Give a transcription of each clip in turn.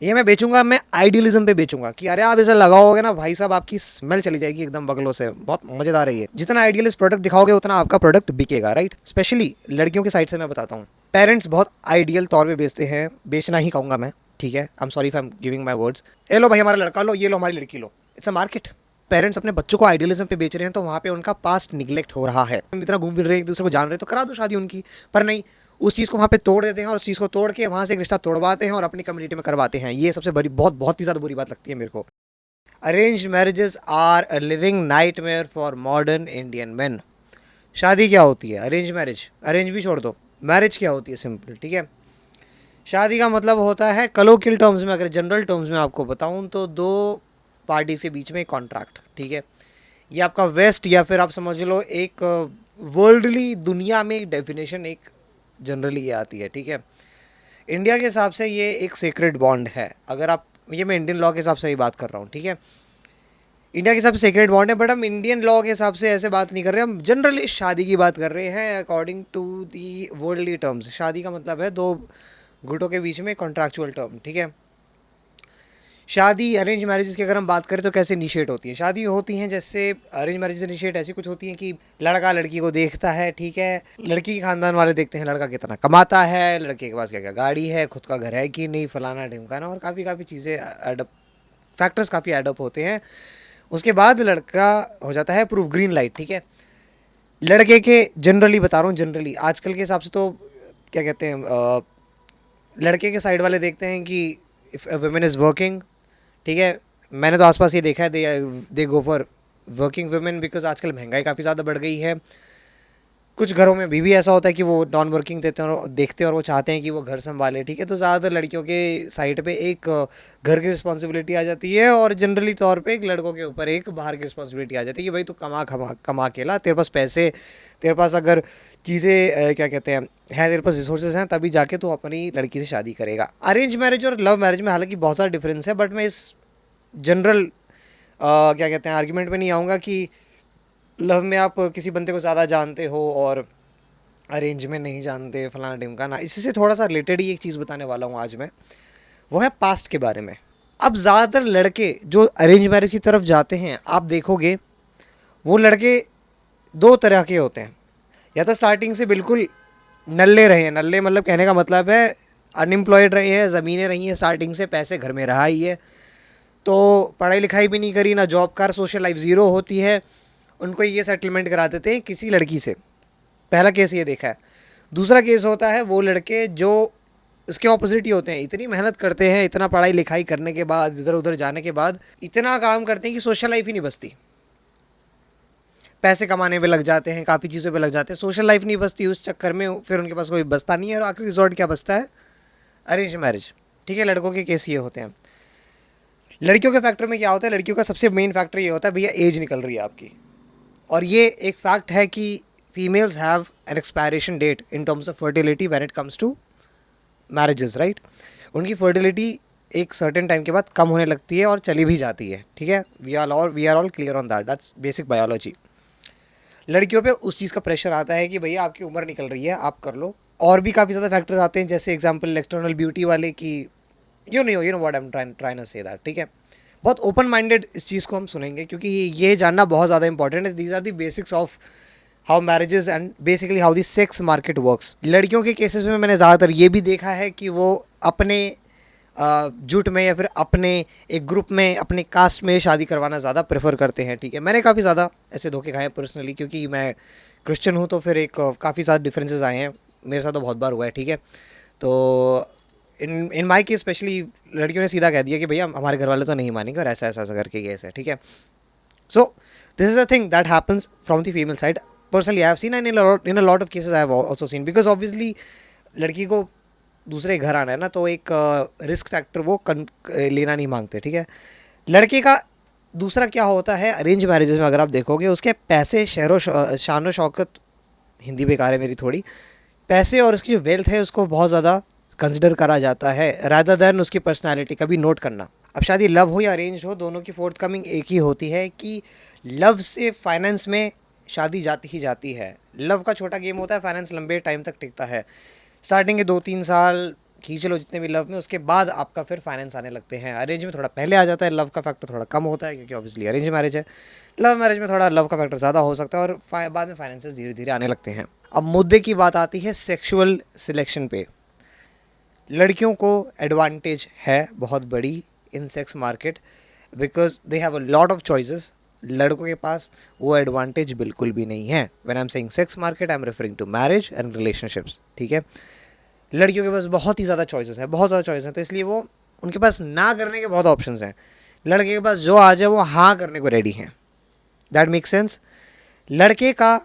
ये मैं बेचूंगा, मैं आइडियलिज्म पे बेचूंगा कि अरे आप इसे लगाओगे ना भाई साहब, आपकी स्मेल चली जाएगी एकदम बगलों से, बहुत मजेदार है ये। जितना आइडियलिस्ट प्रोडक्ट दिखाओगे उतना आपका प्रोडक्ट बिकेगा, राइट। स्पेशली लड़कियों की साइड से मैं बताता हूँ, पेरेंट्स बहुत आइडियल तौर पे बेचते हैं, बेचना ही कहूंगा मैं, ठीक है। I am sorry if I am giving my words. ये लो भाई हमारा लड़का लो, ये लो हमारी लड़की लो, इट्स अ मार्केट। पेरेंट्स अपने बच्चों को आइडियलिज्म पे बेच रहे हैं तो वहाँ पे उनका पास्ट निगलेक्ट हो रहा है। हम इतना घूम फिर रहे हैं, एक दूसरे को जान रहे हैं, तो करा दो शादी उनकी। पर नहीं, उस चीज़ को वहाँ पे तोड़ देते हैं और उस चीज़ को तोड़ के वहाँ से एक रिश्ता तोड़वाते हैं और अपनी कम्युनिटी में करवाते हैं। ये सबसे बड़ी, बहुत बहुत ही ज़्यादा बुरी बात लगती है मेरे को। Arrange marriages are a living nightmare for modern Indian man. शादी क्या होती है? अरेंज मैरिज, अरेंज भी छोड़ दो, मैरिज क्या होती है? सिंपल, ठीक है। शादी का मतलब होता है कलोकियल टर्म्स में, अगर जनरल टर्म्स में आपको बताऊं तो दो पार्टी के बीच में एक कॉन्ट्रैक्ट, ठीक है। ये आपका वेस्ट या फिर आप समझ लो एक वर्ल्डली दुनिया में एक डेफिनेशन एक जनरली ये आती है, ठीक है। इंडिया के हिसाब से ये एक सीक्रेट बॉन्ड है। अगर आप, ये मैं इंडियन लॉ के हिसाब से ही बात कर रहा हूँ, ठीक है। इंडिया के हिसाब से सीक्रेट बॉन्ड है, बट हम इंडियन लॉ के हिसाब से ऐसे बात नहीं कर रहे, हम जनरली शादी की बात कर रहे हैं according to the worldly terms. शादी का मतलब है दो गुटों के बीच में कॉन्ट्रैक्चुअल टर्म, ठीक है। शादी अरेंज मैरिजेस की अगर हम बात करें तो कैसे इनिशिएट होती है? शादी होती हैं जैसे अरेंज मैरिज इनिशिएट ऐसी कुछ होती हैं कि लड़का लड़की को देखता है, ठीक है। लड़की के खानदान वाले देखते हैं लड़का कितना कमाता है, लड़के के पास क्या क्या गाड़ी है, खुद का घर है कि नहीं, फलाना ढिमकाना, और काफ़ी काफ़ी चीज़ें एडअप, फैक्टर्स काफ़ी एडअप होते हैं। उसके बाद लड़का हो जाता है प्रूफ ग्रीन लाइट, ठीक है। लड़के के, जनरली बता रहा हूँ, जनरली आजकल के हिसाब से तो क्या कहते हैं, लड़के के साइड वाले देखते हैं कि इफ़ वुमेन इज़ वर्किंग, ठीक है। मैंने तो आसपास ये देखा है, they go for working women, because आजकल महंगाई काफ़ी ज़्यादा बढ़ गई है। कुछ घरों में भी ऐसा होता है कि वो नॉन वर्किंग देते हैं और देखते हैं और वो चाहते हैं कि वो घर संभाले, ठीक है। तो ज़्यादातर लड़कियों के साइड पे एक घर की रिस्पॉन्सिबिलिटी आ जाती है और जनरली तौर पे एक लड़कों के ऊपर एक बाहर की रिस्पॉन्सिबिलिटी आ जाती है कि भाई तू कमा कमा कमा के ला, तेरे पास पैसे, तेरे पास अगर चीज़ें क्या कहते हैं है, तेरे पास रिसोर्सेज हैं, तभी जाके तू अपनी लड़की से शादी करेगा। अरेंज मैरिज और लव मैरिज में हालांकि बहुत सारा डिफरेंस है, बट मैं इस जनरल क्या कहते हैं आर्ग्यूमेंट में नहीं आऊँगा कि लव में आप किसी बंदे को ज़्यादा जानते हो और अरेंज में नहीं जानते, फलाना ढिमकाना। इसी से थोड़ा सा रिलेटेड ही एक चीज़ बताने वाला हूँ आज मैं, वो है पास्ट के बारे में। अब ज़्यादातर लड़के जो अरेंज मैरिज की तरफ जाते हैं, आप देखोगे वो लड़के दो तरह के होते हैं। या तो स्टार्टिंग से बिल्कुल नल्ले रहे हैं, नल्ले मतलब कहने का मतलब है अनएम्प्लॉयड रहे हैं, ज़मीनें रही हैं स्टार्टिंग से, पैसे घर में रहा ही है, तो पढ़ाई लिखाई भी नहीं करी, ना जॉब कर, सोशल लाइफ ज़ीरो होती है, उनको ये सेटलमेंट करा देते हैं किसी लड़की से। पहला केस ये देखा है। दूसरा केस होता है वो लड़के जो इसके ऑपोजिट ही होते हैं, इतनी मेहनत करते हैं, इतना पढ़ाई लिखाई करने के बाद, इधर उधर जाने के बाद इतना काम करते हैं कि सोशल लाइफ ही नहीं बचती। पैसे कमाने पे लग जाते हैं, काफ़ी चीज़ों पे लग जाते हैं, सोशल लाइफ नहीं बचती, उस चक्कर में फिर उनके पास कोई बचता नहीं है और आखिरी रिजॉर्ट क्या बचता है? अरेंज मैरिज, ठीक है। लड़कों के केस ये होते हैं। लड़कियों के फैक्टर में क्या होता है? लड़कियों का सबसे मेन फैक्टर ये होता है भैया एज निकल रही है आपकी, और ये एक फैक्ट है कि females have an expiration date in terms of fertility when it comes to marriages, right. उनकी फर्टिलिटी एक सर्टेन टाइम के बाद कम होने लगती है और चली भी जाती है, ठीक है। We are all clear on that, that's basic biology. लड़कियों पे उस चीज़ का प्रेशर आता है कि भैया आपकी उम्र निकल रही है, आप कर लो। और भी काफ़ी ज़्यादा फैक्टर्स आते हैं, जैसे एग्जांपल एक्सटर्नल ब्यूटी वाले की, you know what I am trying to say that, ठीक है। बहुत ओपन माइंडेड इस चीज़ को हम सुनेंगे क्योंकि ये जानना बहुत ज़्यादा इंपॉर्टेंट है। These are the basics of how marriages and basically how the sex market works. लड़कियों के केसेस में मैंने ज़्यादातर ये भी देखा है कि वो अपने जुट में या फिर अपने एक ग्रुप में, अपने कास्ट में शादी करवाना ज़्यादा प्रेफर करते हैं, ठीक है। मैंने काफ़ी ज़्यादा ऐसे धोखे खाए पर्सनली, क्योंकि मैं क्रिश्चियन हूँ, तो फिर एक काफ़ी ज़्यादा डिफरेंसेस आए हैं मेरे साथ, तो बहुत बार हुआ है, ठीक है। तो इन माई केस स्पेशली लड़कियों ने सीधा कह दिया कि भैया हमारे घर वाले तो नहीं मानेंगे और ऐसा ऐसा ऐसा करके केस है, ठीक है। So this is a thing that happens from the female side. Personally I have seen and in a lot of cases I have also seen, because obviously लड़की को दूसरे घर आना है ना, तो एक रिस्क फैक्टर वो लेना नहीं मांगते, ठीक है। लड़के का दूसरा क्या होता है अरेंज मैरिजेस में, अगर आप देखोगे उसके पैसे, शहरों शान शौकत, हिंदी बेकार है मेरी थोड़ी, पैसे और उसकी जो वेल्थ है उसको बहुत ज़्यादा कंसिडर करा जाता है रादर दैन उसकी पर्सनालिटी। कभी नोट करना, अब शादी लव हो या अरेंज हो, दोनों की फोर्थ कमिंग एक ही होती है कि लव से फाइनेंस में शादी जाती ही जाती है। लव का छोटा गेम होता है, फाइनेंस लंबे टाइम तक टिकता है। स्टार्टिंग के 2-3 साल खींच लो जितने भी लव में, उसके बाद आपका फिर फाइनेंस आने लगते हैं। अरेंज में थोड़ा पहले आ जाता है, लव का फैक्टर थोड़ा कम होता है क्योंकि ऑब्वियसली अरेंज मैरिज है। लव मैरिज में थोड़ा लव का फैक्टर ज़्यादा हो सकता है और बाद में फाइनेंसेस धीरे धीरे आने लगते हैं। अब मुद्दे की बात आती है सेक्सुअल सिलेक्शन पे। लड़कियों को एडवांटेज है बहुत बड़ी in sex market because they have a lot of choices. लड़कों के पास वो एडवांटेज बिल्कुल भी नहीं है। When I am saying sex market I am referring to marriage and relationships, ठीक है। लड़कियों के पास बहुत ही ज़्यादा चॉइसेस है, बहुत ज़्यादा चॉइस है, तो इसलिए वो उनके पास ना करने के बहुत ऑप्शंस हैं। लड़के के पास जो आ जाए वो हाँ करने को रेडी हैं। That make sense. लड़के का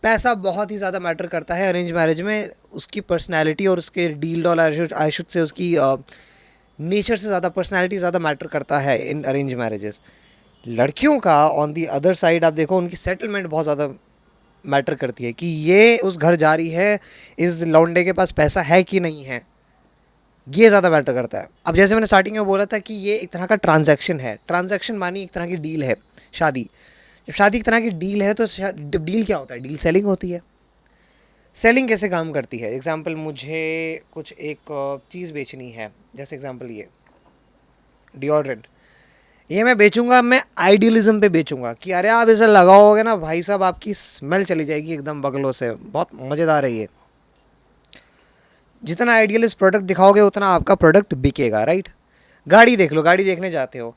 पैसा बहुत ही ज़्यादा मैटर करता है अरेंज मैरिज में। उसकी पर्सनैलिटी और उसके deal doll I should say उसकी नेचर से ज़्यादा पर्सनैलिटी ज़्यादा मैटर करता है इन अरेंज मैरिजेस। लड़कियों का ऑन दी अदर साइड आप देखो, उनकी सेटलमेंट बहुत ज़्यादा मैटर करती है कि ये उस घर जा रही है, इस लौंडे के पास पैसा है कि नहीं है, ये ज़्यादा मैटर करता है। अब जैसे मैंने स्टार्टिंग में बोला था कि ये एक तरह का ट्रांजैक्शन है। ट्रांजैक्शन मानी एक तरह की डील है। शादी, जब शादी एक तरह की डील है तो डील क्या होता है? डील सेलिंग होती है। सेलिंग कैसे काम करती है? एग्जाम्पल, मुझे कुछ एक चीज़ बेचनी है, जैसे एग्जाम्पल ये डिओड्रेंट, ये मैं बेचूंगा, मैं आइडियलिज्म पे बेचूंगा कि अरे आप इसे लगाओगे ना भाई साहब, आपकी स्मेल चली जाएगी एकदम बगलों से, बहुत मज़ेदार है ये। जितना आइडियलिस्ट प्रोडक्ट दिखाओगे उतना आपका प्रोडक्ट बिकेगा, राइट। गाड़ी देख लो, गाड़ी देखने जाते हो,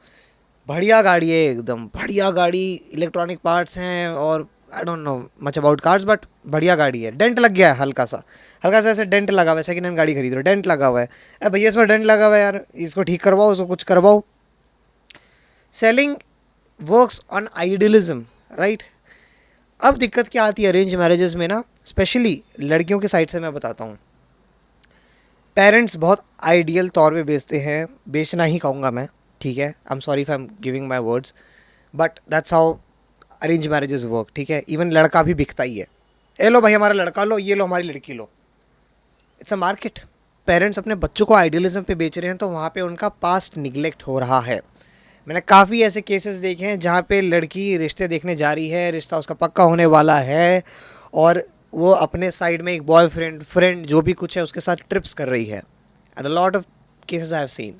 बढ़िया गाड़ी है, एकदम बढ़िया गाड़ी, इलेक्ट्रॉनिक पार्ट्स हैं और I don't know much about cars but बढ़िया गाड़ी है। डेंट लग गया है हल्का सा ऐसे डेंट लगा हुआ है। सेकेंड हैंड गाड़ी खरीद रहे हो, डेंट लगा हुआ है, अरे भैया इसमें डेंट लगा हुआ है यार, इसको ठीक करवाओ, उसको कुछ करवाओ। Selling works on idealism, right. अब दिक्कत क्या आती है अरेंज मैरिजेस में ना, स्पेशली लड़कियों के साइड से मैं बताता हूँ। पेरेंट्स बहुत आइडियल तौर पे बेचते हैं, बेचना ही कहूँगा मैं, ठीक है। I am sorry if I am giving my words but that's how arrange marriages work, ठीक है। इवन लड़का भी बिकता ही है, ये लो भाई हमारा लड़का लो, ये लो हमारी लड़की लो, इट्स अ मार्केट। पेरेंट्स अपने बच्चों को आइडियलिज्म पे बेच रहे हैं तो वहाँ पे उनका पास्ट निगलेक्ट हो रहा है। मैंने काफ़ी ऐसे केसेस देखे हैं जहाँ पे लड़की रिश्ते देखने जा रही है, रिश्ता उसका पक्का होने वाला है और वो अपने साइड में एक बॉयफ्रेंड फ्रेंड जो भी कुछ है उसके साथ ट्रिप्स कर रही है। And a lot of cases I have seen,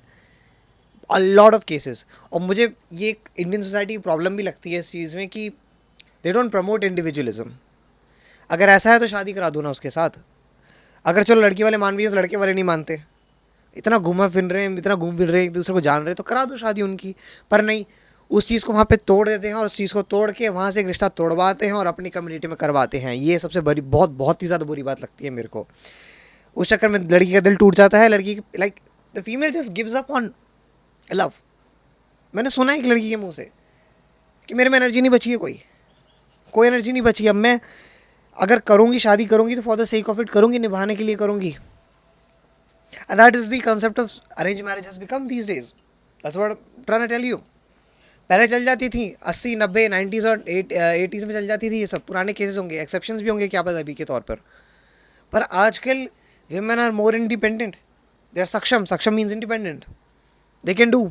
a lot of cases. और मुझे ये एक इंडियन सोसाइटी की प्रॉब्लम भी लगती है इस चीज़ में कि दे डोंट प्रमोट इंडिविजुअलिज्म। अगर ऐसा है तो शादी करा दो ना उसके साथ। अगर चलो लड़की वाले मान भी है तो लड़के वाले नहीं मानते, इतना घूमा फिर रहे हैं, इतना घूम फिर रहे हैं, एक दूसरे को जान रहे हैं, तो करा दो शादी उनकी। पर नहीं, उस चीज़ को वहाँ पे तोड़ देते हैं और उस चीज़ को तोड़ के वहाँ से एक रिश्ता तोड़वाते हैं और अपनी कम्युनिटी में करवाते हैं। ये सबसे बड़ी बहुत ही ज़्यादा बुरी बात लगती है मेरे को। उस चक्कर में लड़की का दिल टूट जाता है। लड़की like the female just gives up on love. मैंने सुना है एक लड़की के मुँह से कि मेरे में एनर्जी नहीं बची है, कोई एनर्जी नहीं बची। अब मैं अगर करूँगी, शादी करूँगी तो for the sake of it करूँगी, निभाने के लिए करूँगी। And that is the concept of arranged marriage has become these days. That's what I'm trying to tell you. पहले चल जाती थी 80, 90, 90s और 80s में चल जाती थी, ये सब पुराने केसेस होंगे, एक्सेप्शंस भी होंगे क्या पता अभी के तौर पर आजकल women are more independent. They are सक्षम means independent. They can do.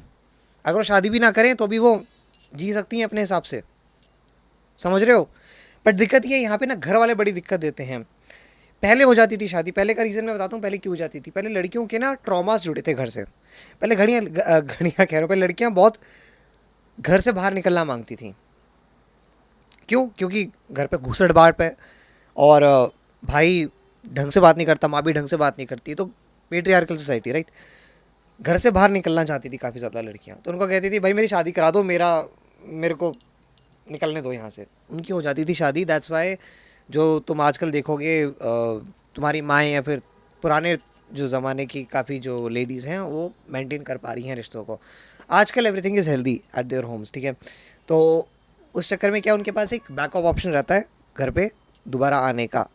अगर वो शादी भी ना करें तो भी वो जी सकती हैं अपने हिसाब से, समझ रहे हो। बट दिक्कत ये यहाँ पे ना घर वाले बड़ी दिक्कत देते हैं। पहले हो जाती थी शादी, पहले का रीज़न मैं बताता हूँ पहले क्यों हो जाती थी। पहले लड़कियों के ना ट्रॉमास जुड़े थे घर से। पहले घड़ियाँ कह रहा हूँ, पहले लड़कियाँ बहुत घर से बाहर निकलना मांगती थी। क्यों? क्योंकि घर पे घूसट बाट पे और भाई ढंग से बात नहीं करता, माँ भी ढंग से बात नहीं करती, तो पेट्रियार्कल सोसाइटी, राइट। घर से बाहर निकलना चाहती थी काफ़ी ज़्यादा लड़कियाँ, तो उनको कहती थी भाई मेरी शादी करा दो, मेरे को निकलने दो यहाँ से। उनकी हो जाती थी शादी। दैट्स वाई जो तुम आजकल देखोगे तुम्हारी माएँ या फिर पुराने जो ज़माने की काफ़ी जो लेडीज़ हैं वो मेंटेन कर पा रही हैं रिश्तों को। आजकल everything is healthy eight their homes, ठीक है। तो उस चक्कर में क्या उनके पास एक बैकअप ऑप्शन रहता है घर पे दोबारा आने का,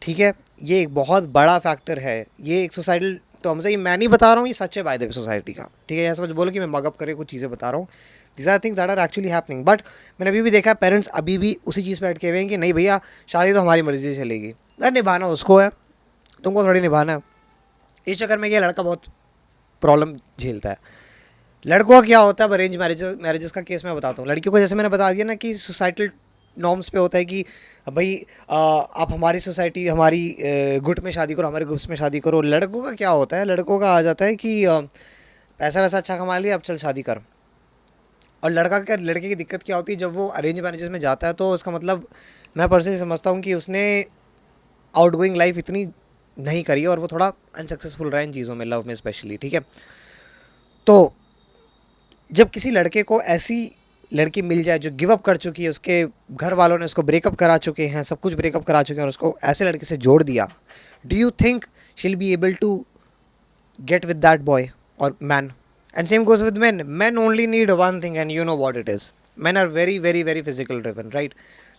ठीक है। ये एक बहुत बड़ा फैक्टर है, ये एक सोसाइटल तो हमसे ही मैं नहीं बता रहा हूँ, ये सच है बाय द वे सोसाइटी का, ठीक है। ऐसा समझ बोलो कि मैं मगअप करके कुछ चीज़ें बता रहा हूँ। This are things that are actually happening. But मैंने अभी भी देखा पेरेंट्स अभी भी उसी चीज़ पर अटके हुए हैं कि नहीं भैया शादी तो हमारी मर्जी से चलेगी, अरे निभाना उसको है, तुमको थोड़ी निभाना है। इस चक्कर में ये लड़का बहुत प्रॉब्लम झेलता है। लड़कों का क्या होता है अब अरेंज मैरिजेस का केस मैं बताता हूँ। लड़कियों को जैसे मैंने बता दिया ना कि सोसाइटल नॉर्म्स पे होता है कि भाई आप हमारी सोसाइटी हमारी गुट में शादी करो, हमारे ग्रुप्स में शादी करो। लड़कों का क्या होता है, लड़कों का आ जाता है कि पैसा वैसा अच्छा कमा लिया, अब चल शादी कर। और लड़के की दिक्कत क्या होती है, जब वो अरेंज मैरिजेस में जाता है तो उसका मतलब मैं पर्सनली समझता हूँ कि उसने आउटगोइंग लाइफ इतनी नहीं करी है और वो थोड़ा अनसक्सेसफुल रहा है इन चीज़ों में, लव में स्पेशली, ठीक है। तो जब किसी लड़के को ऐसी लड़की मिल जाए जो गिव अप कर चुकी है, उसके घर वालों ने उसको ब्रेकअप करा चुके हैं, सब कुछ ब्रेकअप करा चुके हैं, और उसको ऐसे लड़के से जोड़ दिया, do you think she will be able to get with that boy or man? And same goes with men. Men only need one thing and you know what it is. Men are very very very physical driven, right?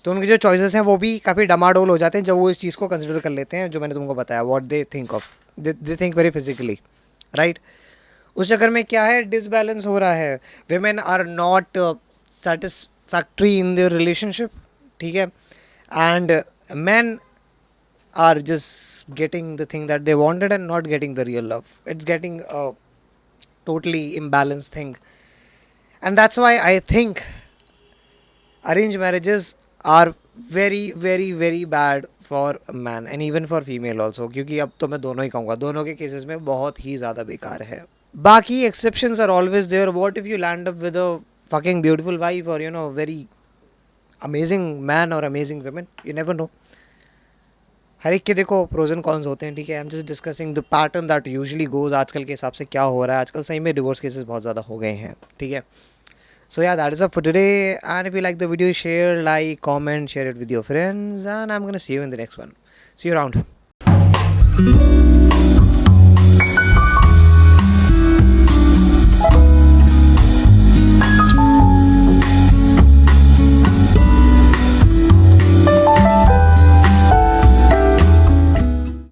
तो उनके जो choices हैं वो भी काफ़ी डमाडोल हो जाते हैं जब वो इस चीज़ को कंसिडर कर लेते हैं, जो मैंने तुमको बताया, what they think of, they think very physically, right. उस चक्कर में क्या है, डिसबैलेंस हो रहा है। Women are not satisfactory in their relationship, ठीक है, and man are just getting the thing that they wanted and not getting the real love. It's getting a totally imbalanced thing. And that's why I think arranged marriages are very very very bad for man and even for female also, क्योंकि अब तो मैं दोनों ही कहूँगा, दोनों के cases में बहुत ही ज़्यादा बेकार है। बाकी exceptions are always there. What if you land up with a fucking beautiful wife or you know very amazing man or amazing women? You never know. हर एक के देखो प्रोज एंड कॉन्स होते हैं, ठीक है। I am just discussing the pattern that usually goes. आजकल के हिसाब से क्या हो रहा है, आजकल सही में डिवोर्स केसेस बहुत ज़्यादा हो गए हैं, ठीक है। So yeah that is up for today, and if you like the video, share, like, comment, share it with your friends, and I am gonna see you in the next one. See you around.